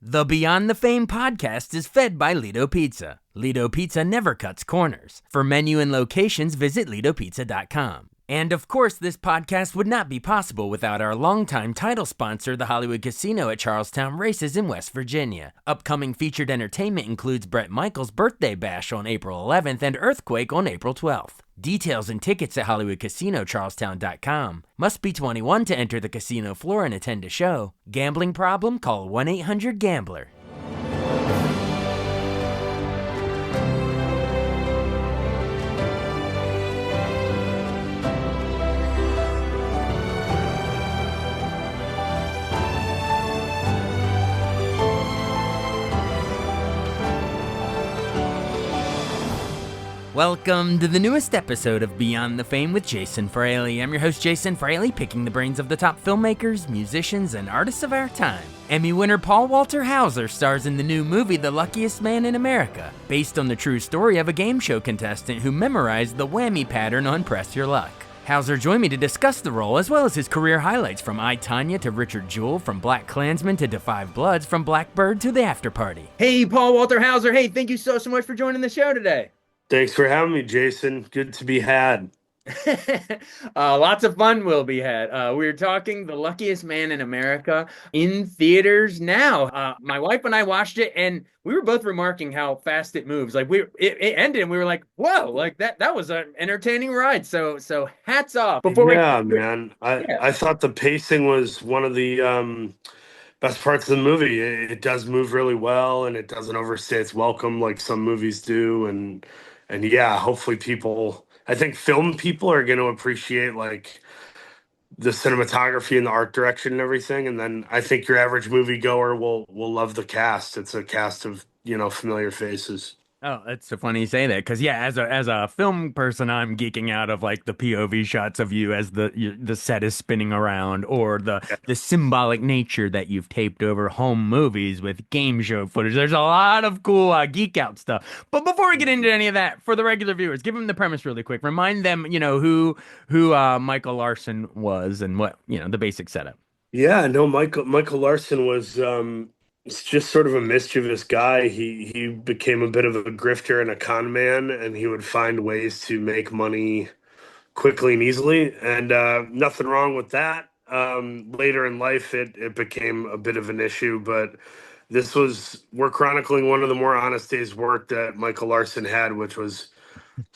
The Beyond the Fame podcast is fed by Lido Pizza. Lido Pizza never cuts corners. For menu and locations, visit LidoPizza.com. And of course, this podcast would not be possible without our longtime title sponsor, the Hollywood Casino at Charlestown Races in West Virginia. Upcoming featured entertainment includes Bret Michaels' Birthday Bash on April 11th and Earthquake on April 12th. Details and tickets at HollywoodCasinoCharlestown.com. Must be 21 to enter the casino floor and attend a show. Gambling problem? Call 1-800-GAMBLER. Welcome to the newest episode of Beyond the Fame with Jason Fraley. I'm your host, Jason Fraley, picking the brains of the top filmmakers, musicians, and artists of our time. Emmy winner Paul Walter Hauser stars in the new movie The Luckiest Man in America, based on the true story of a game show contestant who memorized the whammy pattern on Press Your Luck. Hauser joined me to discuss the role, as well as his career highlights from I, Tonya to Richard Jewell, from Black Klansman to Defy Bloods, from Blackbird to The After Party. Hey, Paul Walter Hauser. Hey, thank you so much for joining the show today. Thanks for having me, Jason. Good to be had. Lots of fun will be had. We're talking The Luckiest Man in America in theaters now. My wife and I watched it, and we were both remarking how fast it moves. Like it ended, and we were like, "Whoa!" Like that was an entertaining ride. So hats off. Man. Yeah. I thought the pacing was one of the best parts of the movie. It does move really well, and it doesn't overstay its welcome like some movies do. And yeah, hopefully I think film people are going to appreciate like the cinematography and the art direction and everything. And then I think your average moviegoer will love the cast. It's a cast of, familiar faces. Oh, that's so funny you say that, because yeah, as a film person, I'm geeking out of like the POV shots of you as the set is spinning around, or the symbolic nature that you've taped over home movies with game show footage. There's a lot of cool geek out stuff. But before we get into any of that, for the regular viewers, give them the premise really quick. Remind them, who Michael Larson was and what the basic setup. Yeah, no, Michael Larson was it's just sort of a mischievous guy. He became a bit of a grifter and a con man, and he would find ways to make money quickly and easily, and nothing wrong with that. Later in life, it became a bit of an issue, but we're chronicling one of the more honest days work that Michael Larson had, which was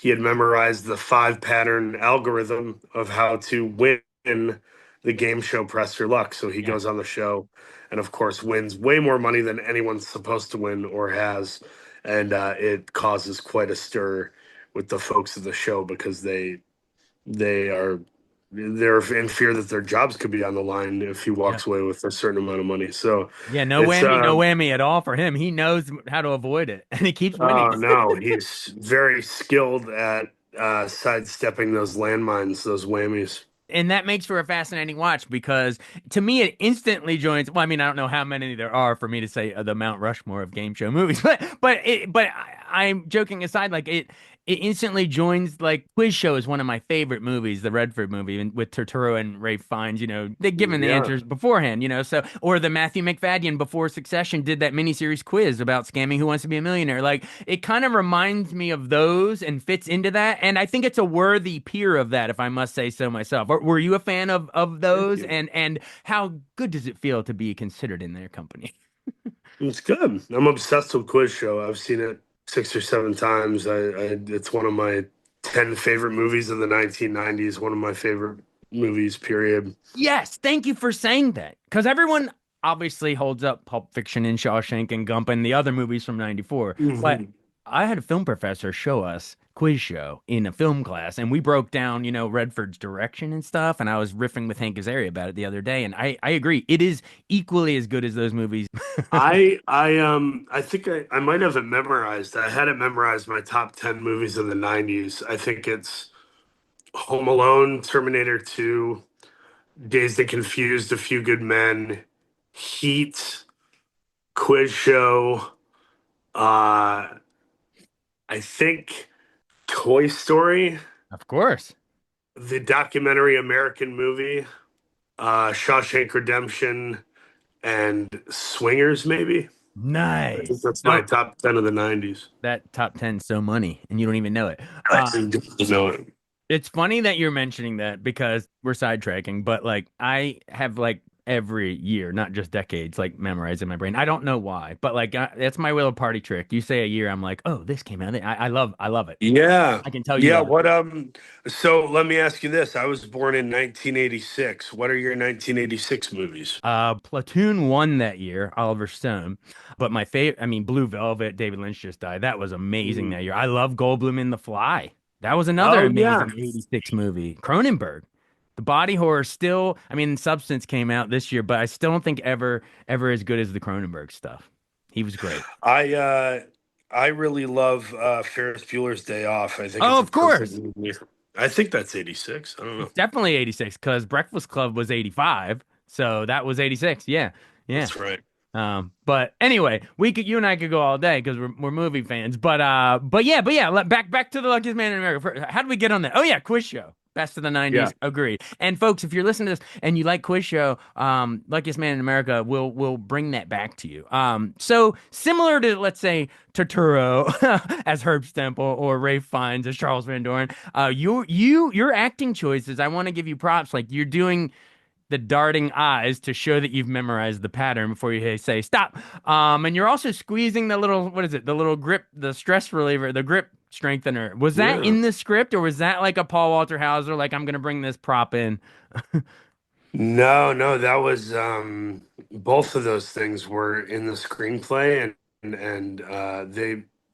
he had memorized the 5 pattern algorithm of how to win the game show Press Your Luck. So he goes on the show and, of course, wins way more money than anyone's supposed to win or has. And it causes quite a stir with the folks of the show because they're in fear that their jobs could be on the line if he walks away with a certain amount of money. So yeah, no whammy at all for him. He knows how to avoid it, and he keeps winning. Oh no, he's very skilled at sidestepping those landmines, those whammies. And that makes for a fascinating watch, because to me it instantly joins. Well, I mean, I don't know how many there are for me to say the Mount Rushmore of game show movies, but I'm joking aside, like it instantly joins. Like Quiz Show is one of my favorite movies, the Redford movie with Turturro and Ray Fiennes. They've given the answers beforehand. So, or the Matthew McFadden before Succession did that miniseries quiz about scamming Who Wants to Be a Millionaire. Like it kind of reminds me of those and fits into that, and I think it's a worthy peer of that, if I must say so myself. Were you a fan of those, and how good does it feel to be considered in their company? It's good. I'm obsessed with Quiz Show. I've seen it 6 or 7 times. It's one of my 10 favorite movies of the 1990s. One of my favorite movies, period. Yes, thank you for saying that, because everyone obviously holds up Pulp Fiction and Shawshank and Gump and the other movies from '94. But I had a film professor show us Quiz Show in a film class, and we broke down, Redford's direction and stuff. And I was riffing with Hank Azaria about it the other day, and I agree, it is equally as good as those movies. I think I might have it memorized. I had it memorized, my top 10 movies of the 90s. I think it's Home Alone, Terminator 2, Dazed and Confused, A Few Good Men, Heat, Quiz Show. I think Toy Story, Of course. the documentary American Movie, Shawshank Redemption, and Swingers, maybe. I think Nice. that's my No, top 10 of the 90s. that top 10 so money, and you don't even know it. I didn't know it. It's funny that you're mentioning that because we're sidetracking, but like I have like every year, not just decades, like memorized in my brain. I don't know why, but like that's my little party trick. You say a year, I'm like, oh, this came out. I love it. Yeah. I can tell you Yeah. that. So let me ask you this. I was born in 1986. What are your 1986 movies? Platoon won that year, Oliver Stone. But my favorite, I mean, Blue Velvet, David Lynch just died. That was amazing that Mm. year. I love Goldblum in The Fly. That was another Oh, yeah. amazing 86 movie. Cronenberg. The body horror still, I mean, Substance came out this year, but I still don't think ever as good as the Cronenberg stuff. He was great. I uh I really love Ferris Bueller's Day Off. I think Oh, it's a of perfect course. movie. I think that's 86. I don't know. It's definitely 86 because Breakfast Club was 85. So that was 86. Yeah. Yeah. That's right. But anyway, you and I could go all day because we're movie fans. But yeah, back to the Luckiest Man in America. How did we get on that? Oh yeah, quiz show. Best of the Yeah. 90s. Agreed. And folks, if you're listening to this and you like quiz show, Luckiest Man in America will bring that back to you. So similar to let's say Turturro as Herb Stempel or Ray Fiennes as Charles Van Doren, your acting choices, I want to give you props. Like you're doing the darting eyes to show that you've memorized the pattern before you say stop. And you're also squeezing the little, what is it? The little grip, the stress reliever, the grip strengthener. Was that Yeah. in the script or was that like a Paul Walter Hauser, like I'm going to bring this prop in? No, no, that was both of those things were in the screenplay and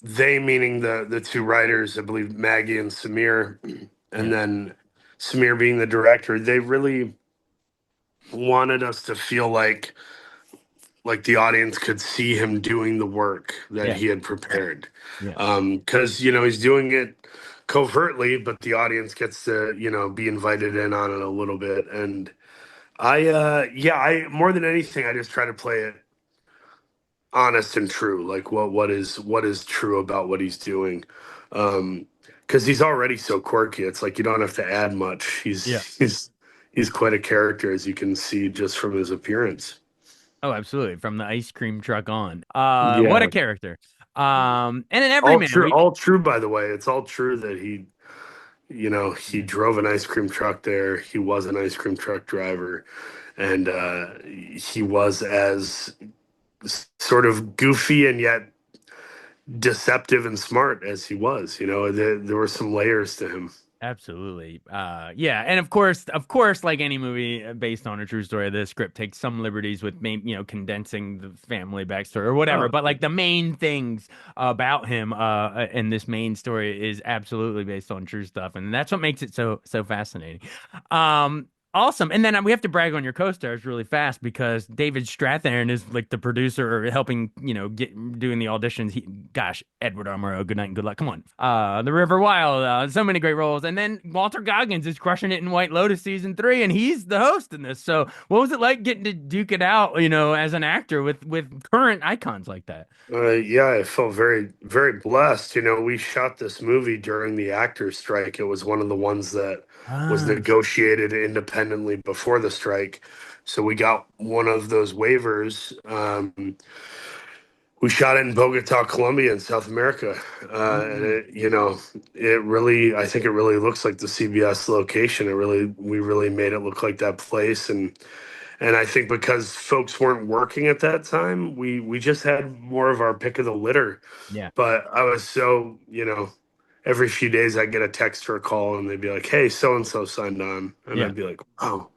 they meaning the two writers, I believe Maggie and Samir, and Yeah. then Samir being the director, they really wanted us to feel like the audience could see him doing the work that Yeah. he had prepared. Yeah. Because he's doing it covertly, but the audience gets to, be invited in on it a little bit. And I more than anything, I just try to play it honest and true, like what is true about what he's doing. Because he's already so quirky. It's like you don't have to add much. Yeah. He's quite a character, as you can see just from his appearance. Oh, absolutely. From the ice cream truck on. What a Yeah. character. And an everyman. All true, by the way. It's all true that he Yeah, drove an ice cream truck there. He was an ice cream truck driver, and he was as sort of goofy and yet deceptive and smart as he was. There were some layers to him. absolutely. Yeah, and of course, like any movie based on a true story, the script takes some liberties with condensing the family backstory or whatever. Oh, But like the main things about him in this main story is absolutely based on true stuff, and that's what makes it so fascinating. Awesome. And then we have to brag on your co-stars really fast because David Strathairn is like the producer or helping, doing the auditions. Gosh, Edward R. Murrow, good night and good luck. Come on. The River Wild, so many great roles. And then Walter Goggins is crushing it in White Lotus season 3, and he's the host in this. So what was it like getting to duke it out, as an actor with current icons like that? yeah, I felt very, very blessed. We shot this movie during the actors' strike. It was one of the ones that was Ah, negotiated independently before the strike. So we got one of those waivers. We shot it in Bogota, Colombia, in South America, and mm, it really, I think it really looks like the CBS location. We really made it look like that place, and I think because folks weren't working at that time, we just had more of our pick of the litter. yeah, But I was so, every few days I get a text or a call, and they'd be like, "Hey, so and so signed on," and yeah. I'd be like, "Wow,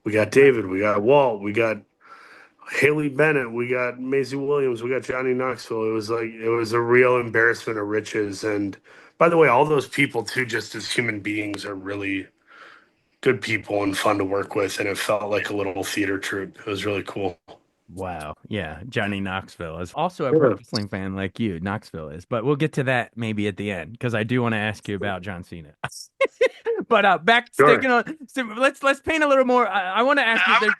we got David, we got Walt, we got Haley Bennett, we got Maisie Williams, we got Johnny Knoxville." It was a real embarrassment of riches. And by the way, all those people too, just as human beings, are really good people and fun to work with. And it felt like a little theater troupe. It was really cool. Wow. Yeah. Johnny Knoxville is also a pro Yeah, wrestling fan like you. Knoxville is, but we'll get to that maybe at the end because I do want to ask you about John Cena. But back sure. sticking on, so let's paint a little more. I want to ask you.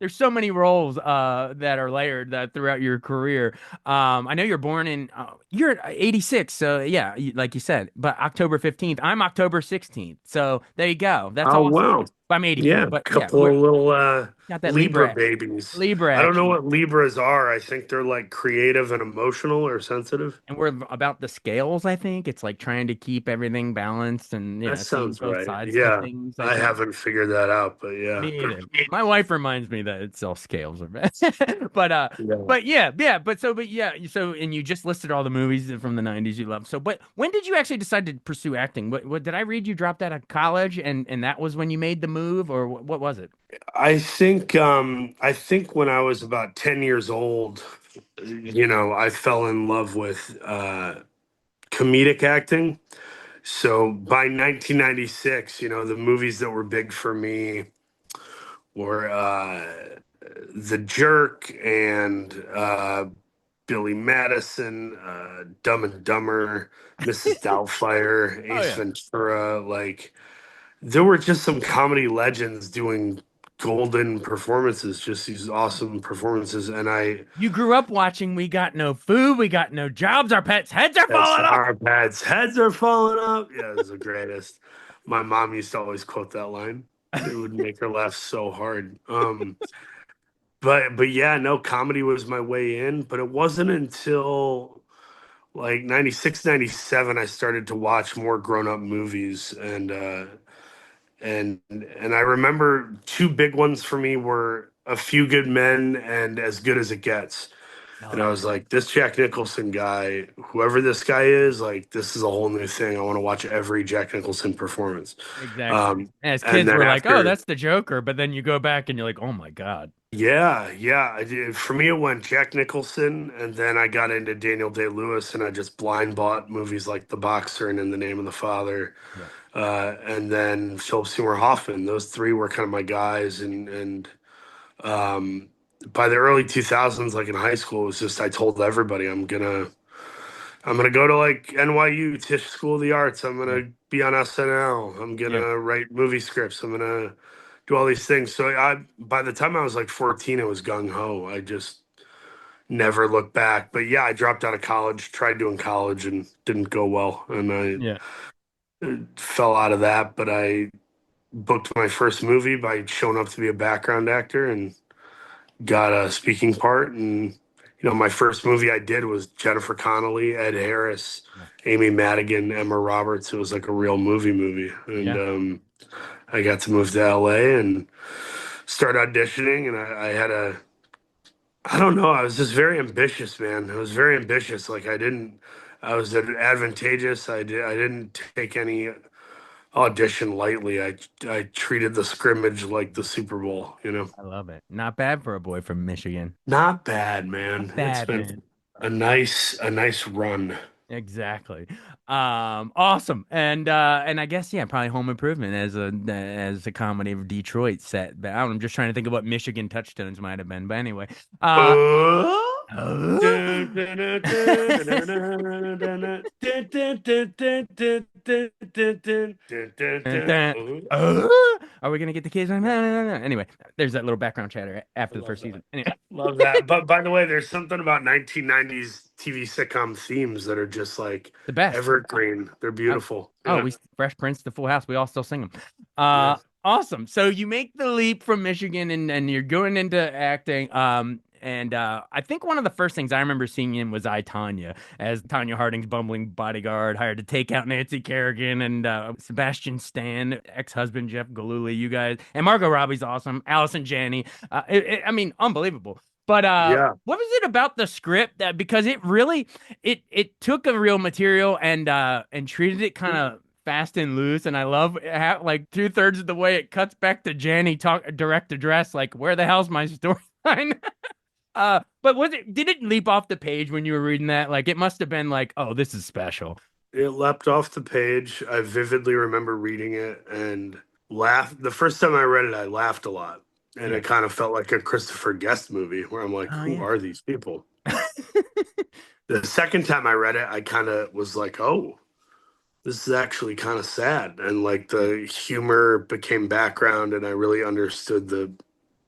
There's so many roles that are layered throughout your career. I know you're born in you're 86, so yeah, like you said. But October 15th, I'm October 16th, so there you go. That's Oh awesome. wow. I'm Yeah, 84, a but yeah, couple we're of little got that Libra Libra babies. Libra I don't know action. what Libras are. I think they're like creative and emotional or sensitive. And we're about the scales, I think. It's like trying to keep everything balanced and, That seeing sounds both right. sides to Yeah, things, I I think. haven't figured that out, but yeah. Me either. My wife reminds me that it's all scales are bad. But Yeah. yeah, but yeah, so and you just listed all the movies from the 90s you love. So but when did you actually decide to pursue acting? What did I read you dropped out of college and that was when you made the move or what was it? I think when I was about 10 years old, I fell in love with comedic acting. So by 1996, the movies that were big for me were The Jerk and Billy Madison, Dumb and Dumber, Mrs. Doubtfire, Oh Ace yeah. Ventura. Like, there were just some comedy legends doing golden performances, just these awesome performances. And You grew up watching We Got No Food, We Got No Jobs, Our Pets' Heads Are that's Falling Off. our pads heads are falling up. Yeah, it's the greatest. My mom used to always quote that line. It would make her laugh so hard. But yeah, no, comedy was my way in, but it wasn't until like 96, 97 I started to watch more grown-up movies and I remember two big ones for me were A Few Good Men and As Good as It Gets. Oh And I yeah, was like, this Jack Nicholson guy, whoever this guy is, like, this is a whole new thing. I want to watch every Jack Nicholson performance. exactly. Um, As and kids, then we're like, "Oh, after, that's the Joker," but then you go back and you're like, "Oh my God." yeah, yeah, I did. For me, it went Jack Nicholson, and then I got into Daniel Day-Lewis, and I just blind bought movies like The Boxer and In the Name of the Father, Yeah. and then Philip Seymour Hoffman. Those three were kind of my guys, and um, by the early 2000s, like in high school, it was just I told everybody I'm gonna go to like NYU Tisch School of the Arts. I'm Yeah. gonna be on SNL. I'm Yeah. gonna write movie scripts. I'm gonna do all these things. So by the time I was like 14, it was gung ho. I just never looked back. But yeah, I dropped out of college, tried doing college, and didn't go well, and Yeah. I fell out of that. But I booked my first movie by showing up to be a background actor and got a speaking part. And my first movie I did was Jennifer Connelly, Ed Harris, Yeah. Amy Madigan, Emma Roberts. It was like a real movie, and Yeah. I got to move to LA and start auditioning. And I had I don't know, I was just very ambitious, man. I was very ambitious. Like I was advantageous. I didn't take any audition lightly. I treated the scrimmage like the Super Bowl, you know. I love it. Not bad for a boy from Michigan. Not bad, Not man. It's bad, been man. a nice run. Exactly. Awesome. And I guess yeah, probably Home Improvement as a comedy of Detroit set. But I'm just trying to think of what Michigan touchstones might have been. But anyway, uh, Oh. uh, Dun, dun, dun, dun, dun, dun, dun, dun, dun, dun, dun, dun, dun, dun, dun, dun, dun, dun, dun. dun, Oh, uh, are we gonna get the kids? No, no, no, no. Anyway, there's that little background chatter I after the love first that. season. Anyway, Love that. But by the way, there's something about 1990s TV sitcom themes that are just like the best. evergreen. They're I, beautiful. oh, Yeah. we Fresh Prince to Full House. We all still sing them. Yeah. Awesome. So you make the leap from Michigan and you're going into acting. And I think one of the first things I remember seeing in was I, Tanya, as Tanya Harding's bumbling bodyguard hired to take out Nancy Kerrigan and Sebastian Stan, ex-husband Jeff Galooly, you guys, and Margot Robbie's awesome. Allison Janney. I mean, unbelievable. But Yeah. what was it about the script that because it really it took a real material and treated it kind of fast and loose, and I love how like 2/3 of the way it cuts back to Janny talk direct address, like where the hell's my storyline? But did it leap off the page when you were reading that? Like it must have been like, oh, this is special. It leapt off the page. I vividly remember reading it and laughed. The first time I read it, I laughed a lot. And Yeah. it kind of felt like a Christopher Guest movie where I'm like, Oh who yeah. are these people? The second time I read it, I kind of was like, oh, this is actually kind of sad. And like Yeah. the humor became background, and I really understood the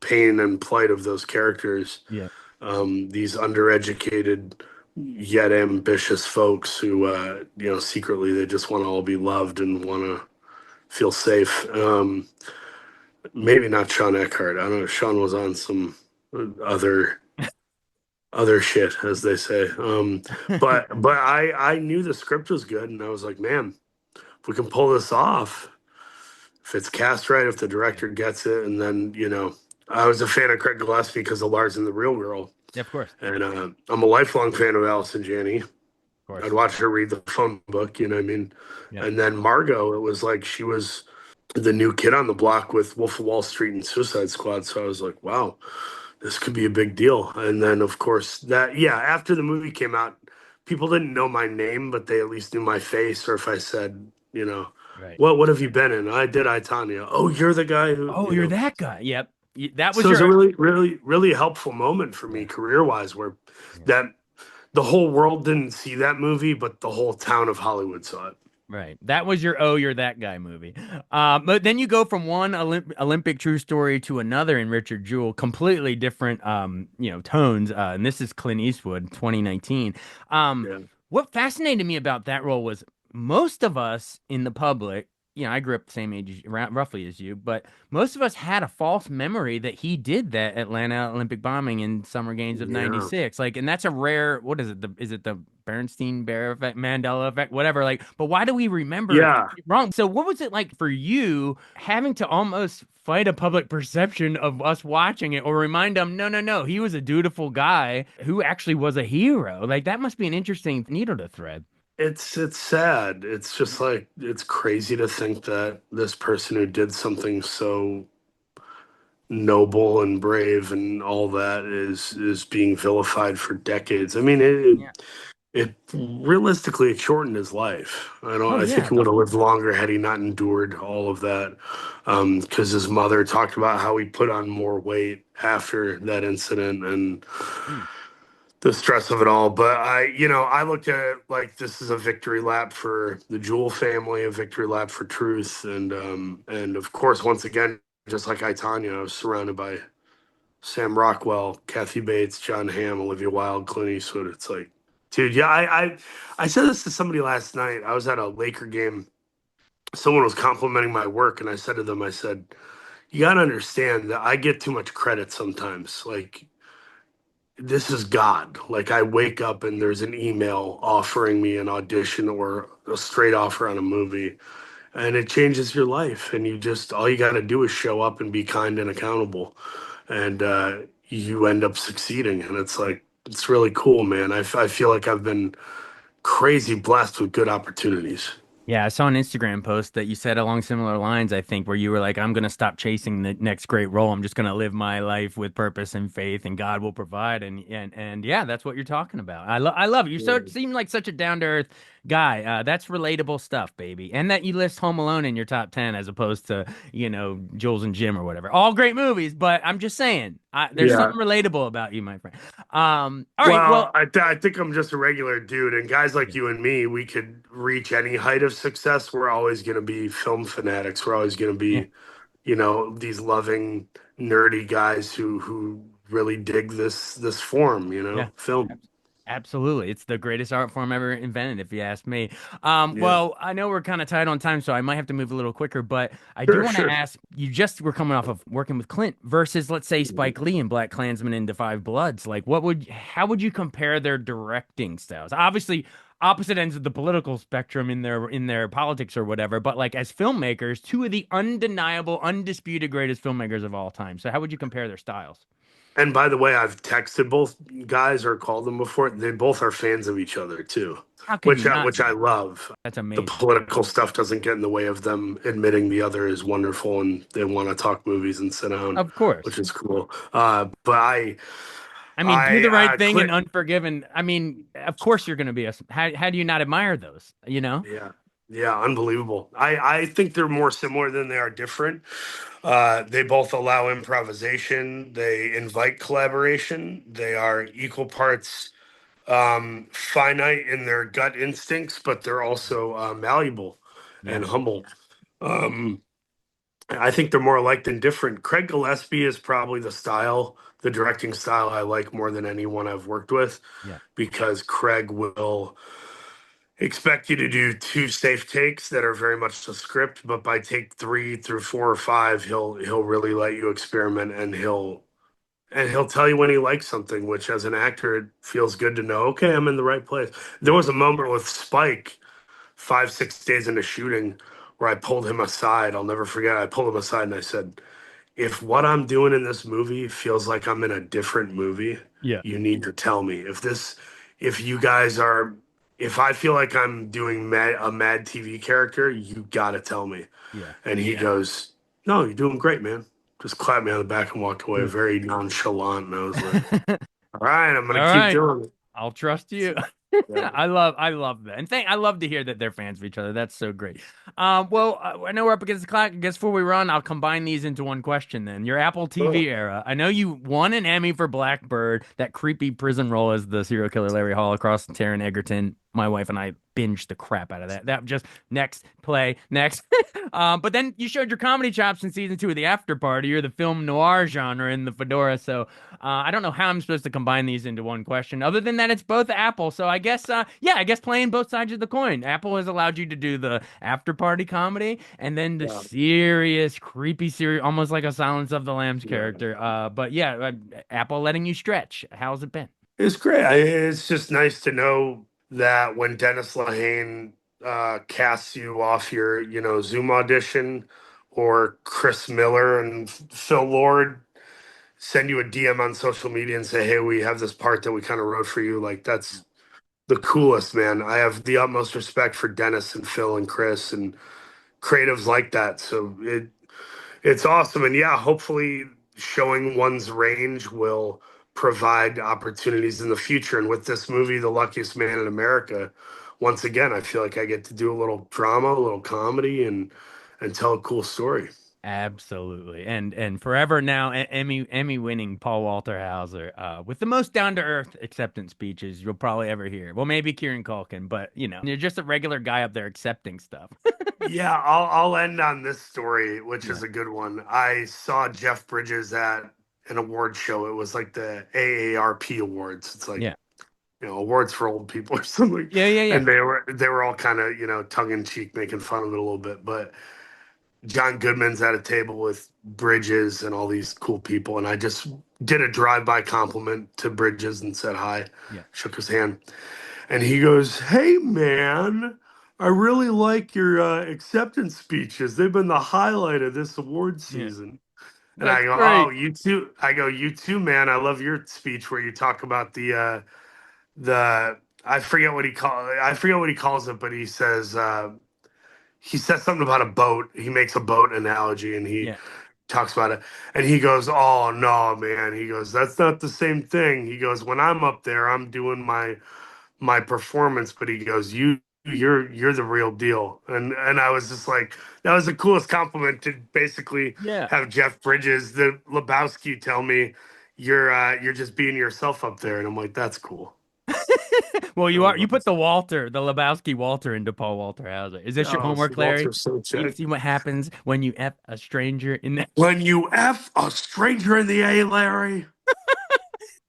pain and plight of those characters. Yeah. These undereducated yet ambitious folks who, secretly they just want to all be loved and want to feel safe. maybe not Sean Eckhart. I don't know. Sean was on some other other shit, as they say. But I knew the script was good, and I was like, man, if we can pull this off, if it's cast right, if the Yeah, director gets it, and then I was a fan of Craig Gillespie because of Lars and the Real Girl, yeah, of course, and I'm a lifelong fan of Allison Janney. of I'd course. watch her read the phone book, you know what I mean? Yeah, And then Margot, it was like she was the new kid on the block with Wolf of Wall Street and Suicide Squad. So I was like, wow, this could be a big deal. And then, of course, yeah, after the movie came out, people didn't know my name, but they at least knew my face. Or if I said, right. what have you been in? I did I, Tanya. Oh, you're the guy who, Oh, you're that guy. Yep. That was So it was a your. really, really, really helpful moment for me Yeah. career wise, where Yeah. that the whole world didn't see that movie, but the whole town of Hollywood saw it. Right. That was your "Oh, you're that guy" movie. But then you go from one Olympic true story to another in Richard Jewell, completely different, tones. And this is Clint Eastwood, 2019. Um, Yeah. what fascinated me about that role was most of us in the public, I grew up the same age, roughly as you, but most of us had a false memory that he did that Atlanta Olympic bombing in Summer Games of Yeah. '96. Like, and that's a rare, what is it? Is it the Bernstein Bear effect, Mandela effect, whatever? Like, but why do we remember Yeah. it wrong? So, what was it like for you having to almost fight a public perception of us watching it or remind them, no, no, no, he was a dutiful guy who actually was a hero? Like, that must be an interesting needle to thread. It's sad. It's just like it's crazy to think that this person who did something so noble and brave and all that is being vilified for decades. I mean, Yeah. it realistically it shortened his life. Oh, I think yeah. he would have lived longer had he not endured all of that. Because his mother talked about how he put on more weight after that incident and Mm, the stress of it all. But I looked at it like this is a victory lap for the Jewel family, a victory lap for truth, and of course, once again, just like I, Tanya, I was surrounded by Sam Rockwell, Kathy Bates, John Hamm, Olivia Wilde, Clint Eastwood. It's like, dude, yeah, I said this to somebody last night. I was at a Laker game. Someone was complimenting my work, and I said to them, I said, you got to understand that I get too much credit sometimes. Like, this is God. Like, I wake up and there's an email offering me an audition or a straight offer on a movie, and it changes your life. And all you got to do is show up and be kind and accountable. And you end up succeeding. And it's right. like, it's really cool, man. I feel like I've been crazy blessed with good opportunities. Yeah, I saw an Instagram post that you said along similar lines, I think, where you were like, I'm going to stop chasing the next great role. I'm just going to live my life with purpose and faith, and God will provide. And yeah, that's what you're talking about. I love it. You so Yeah. seem like such a down to earth guy. That's relatable stuff, baby. And that you list Home Alone in your top 10 as opposed to, Jules and Jim or whatever. All great movies, but I'm just saying, there's Yeah. something relatable about you, my friend. All right, Well, well, I think I'm just a regular dude, and guys like yeah, you and me, we could reach any height of success. We're always going to be film fanatics. We're always going to yeah, be, these loving, nerdy guys who really dig this form, yeah. film. Absolutely. It's the greatest art form ever invented, if you ask me. Yeah, Well, I know we're kind of tight on time, so I might have to move a little quicker, but I do sure, want to sure. ask, you just were coming off of working with Clint versus, let's say, Spike Lee and Black Klansman and Da 5 Bloods. Like, how would you compare their directing styles? Obviously, opposite ends of the political spectrum in their politics or whatever, but like as filmmakers, two of the undeniable, undisputed greatest filmmakers of all time. So how would you compare their styles? And by the way, I've texted both guys or called them before. They both are fans of each other too, How can you not which I be? love. That's The amazing. political stuff doesn't get in the way of them admitting the other is wonderful and they want to talk movies and sit down, Of course. which is cool. But I mean, Do the Right Thing and Clint, Unforgiven. I mean, of course you're going to be a. How do you not admire those? You know? yeah, yeah, unbelievable. I think they're more similar than they are different. They both allow improvisation. They invite collaboration. They are equal parts finite in their gut instincts, but they're also malleable Yeah, and humble. Um, I think they're more alike than different. Craig Gillespie is probably the directing style I like more than anyone I've worked with, yeah, because Craig will expect you to do two safe takes that are very much the script, but by take three through four or five, he'll really let you experiment, and he'll tell you when he likes something, which as an actor, it feels good to know, okay, I'm in the right place. There Yeah. was a moment with Spike 5, 6 days into shooting where I pulled him aside. I'll never forget. I pulled him aside and I said, if what I'm doing in this movie feels like I'm in a different movie, Yeah. you need to tell me. If you guys are, if I feel like I'm doing a mad TV character, you got to tell me. Yeah. And he goes, no, you're doing great, man. Just clapped me on the back and walked away Good. very nonchalant. And I was like, all right, I'm All going to keep right. doing it. I'll trust you. Yeah. I love that, and I love to hear that they're fans of each other. That's so great. I know we're up against the clock. I guess before we run, I'll combine these into one question. Then your Apple TV era. I know you won an Emmy for Blackbird, that creepy prison role as the serial killer Larry Holocaust and Taron Egerton. My wife and I binged the crap out of that. That just next play next. But then you showed your comedy chops in season 2 of The After Party. You're the film noir genre in the Fedora. So I don't know how I'm supposed to combine these into one question. Other than that, it's both Apple. So I guess, yeah, I guess playing both sides of the coin. Apple has allowed you to do the after party comedy and then the Yeah. serious, creepy, serious, almost like a Silence of the Lambs Yeah. character. But yeah, Apple letting you stretch. How's it been? It's great. It's just nice to know that when Dennis Lehane casts you off your, Zoom audition, or Chris Miller and Phil Lord send you a DM on social media and say, "Hey, we have this part that we kind of wrote for you." Like that's the coolest, man. I have the utmost respect for Dennis and Phil and Chris and creatives like that. So it's awesome. And yeah, hopefully showing one's range will provide opportunities in the future. And with this movie, The Luckiest Man in America, once again, I feel like I get to do a little drama, a little comedy, and tell a cool story. Absolutely. And forever now, Emmy winning Paul Walter Hauser, with the most down to earth acceptance speeches you'll probably ever hear. Well, maybe Kieran Culkin, but you're just a regular guy up there accepting stuff. Yeah, I'll end on this story, which Yeah. is a good one. I saw Jeff Bridges at an award show. It was like the AARP Awards. It's like, Yeah. awards for old people or something. Yeah, yeah, yeah. And they were all kind of, tongue in cheek, making fun of it a little bit. But John Goodman's at a table with Bridges and all these cool people, and I just did a drive-by compliment to Bridges and said hi, Yeah. shook his hand, and he goes, "Hey, man, I really like your acceptance speeches. They've been the highlight of this award Yeah. season." And I That's go, "Oh, great. you too." I go, "You too, man. I love your speech where you talk about the I forget what he calls it, but he says something about a boat. He makes a boat analogy, and he Yeah. talks about it. And he goes, "Oh no, man." He goes, "That's not the same thing." He goes, "When I'm up there, I'm doing my performance." But he goes, you're the real deal." And I was just like, that was the coolest compliment, to basically Yeah. have Jeff Bridges, the Lebowski, tell me you're just being yourself up there. And I'm like, that's cool. Well, That you put was the Lebowski Walter into Paul Walter Hauser. Is this your awesome. Oh, so homework, Larry? Walter You Sobchak. see what happens when you F a stranger in the When you F a stranger in the A, Larry. Hey,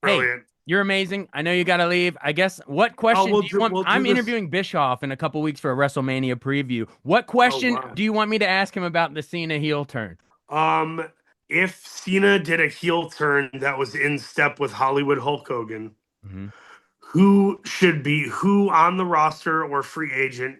Brilliant. you're amazing. I know you got to leave. I guess what Oh, question do we'll you do want? we'll do I'm this. interviewing Bischoff in a couple weeks for a WrestleMania preview. What Oh question wow. do you want me to ask him about the Cena heel turn? Um, if Cena did a heel turn that was in step with Hollywood Hulk Hogan, Hmm. who on the roster or free agent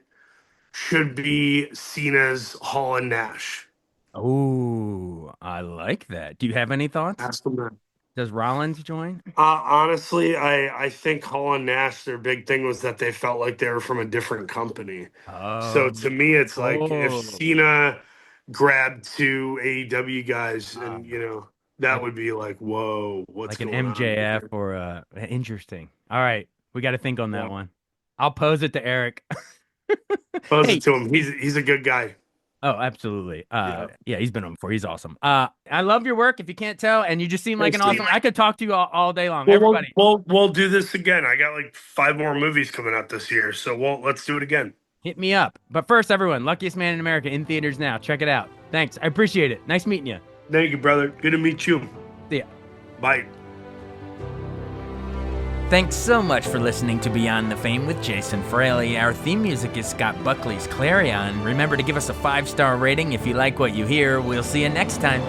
should be Cena's Hall and Nash? Oh, I like that. Do you have any thoughts? Ask them that. Does Rollins join? Honestly, I think Hall and Nash, their big thing was that they felt like they were from a different company. So Oh, to me, it's like if oh, Cena grabbed two AEW guys, uh, and that like would be like, whoa, what's like an going on MJF here? or interesting. All right, we got to think on that Yeah. one. I'll pose it to Eric. Pose it Hey, to him. He's a good guy. oh, absolutely. Yeah. Yeah, he's been on before. He's awesome. I love your work if you can't tell, and you just seem like Thanks, an dude. awesome. I could talk to you all day long. Well, we'll Everybody, we'll we'll do this again. I got like five more movies coming out this year, so let's do it again. hit me up. But first, everyone, Luckiest Man in America in theaters now. Check it out. Thanks. I appreciate it. Nice meeting you. Thank you, brother. Good to meet you. See ya. Bye. Thanks so much for listening to Beyond the Fame with Jason Fraley. Our theme music is Scott Buckley's Clarion. Remember to give us a 5-star rating if you like what you hear. We'll see you next time.